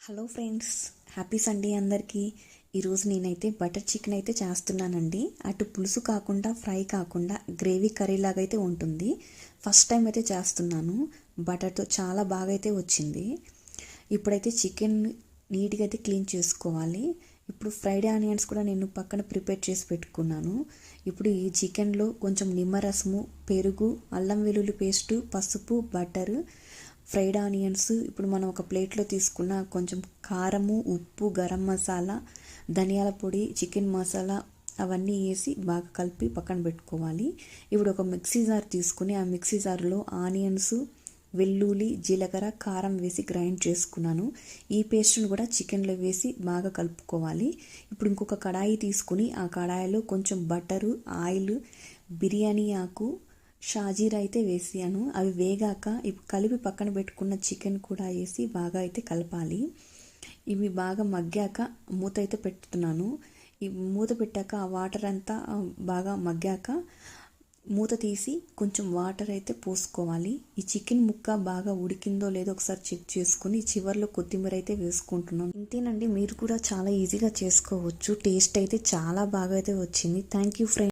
Hello friends, happy Sunday అందరికీ. ఈరోజు నేనైతే బటర్ చికెన్ అయితే చేస్తున్నానండి. అటు పులుసు కాకుండా ఫ్రై కాకుండా గ్రేవీ కర్రీ లాగా అయితే ఉంటుంది. ఫస్ట్ టైం అయితే చేస్తున్నాను. బటర్తో చాలా బాగా అయితే వచ్చింది. ఇప్పుడైతే చికెన్ నీట్గా అయితే క్లీన్ చేసుకోవాలి. ఇప్పుడు ఫ్రైడ్ ఆనియన్స్ కూడా నేను పక్కన ప్రిపేర్ చేసి పెట్టుకున్నాను. ఇప్పుడు ఈ చికెన్లో కొంచెం నిమ్మరసము, పెరుగు, అల్లం వెల్లుల్లి పేస్టు, పసుపు, బటరు, ఫ్రైడ్ ఆనియన్స్, ఇప్పుడు మనం ఒక ప్లేట్లో తీసుకున్న కొంచెం కారము, ఉప్పు, గరం మసాలా, ధనియాల పొడి, చికెన్ మసాలా అవన్నీ వేసి బాగా కలిపి పక్కన పెట్టుకోవాలి. ఇప్పుడు ఒక మిక్సీ జార్ తీసుకుని ఆ మిక్సీ జార్లో ఆనియన్స్, వెల్లుల్లి, జీలకర్ర, కారం వేసి గ్రైండ్ చేసుకున్నాను. ఈ పేస్ట్ను కూడా చికెన్లో వేసి బాగా కలుపుకోవాలి. ఇప్పుడు ఇంకొక కడాయి తీసుకుని ఆ కడాయిలో కొంచెం బటరు, ఆయిల్, బిర్యానీ ఆకు, షాజీరా అయితే వేసాను. అవి వేగాక ఇప్పుడు కలిపి పక్కన పెట్టుకున్న చికెన్ కూడా వేసి బాగా అయితే కలపాలి. ఇవి బాగా మగ్గాక మూత అయితే పెట్టుతున్నాను. ఈ మూత పెట్టాక ఆ వాటర్ అంతా బాగా మగ్గాక మూత తీసి కొంచెం వాటర్ అయితే పోసుకోవాలి. ఈ చికెన్ ముక్క బాగా ఉడికిందో లేదో ఒకసారి చెక్ చేసుకుని చివర్లో కొత్తిమీర అయితే వేసుకుంటున్నాను. ఇంతేనండి, మీరు కూడా చాలా ఈజీగా చేసుకోవచ్చు. టేస్ట్ అయితే చాలా బాగా అయితే వచ్చింది. Thank you friends.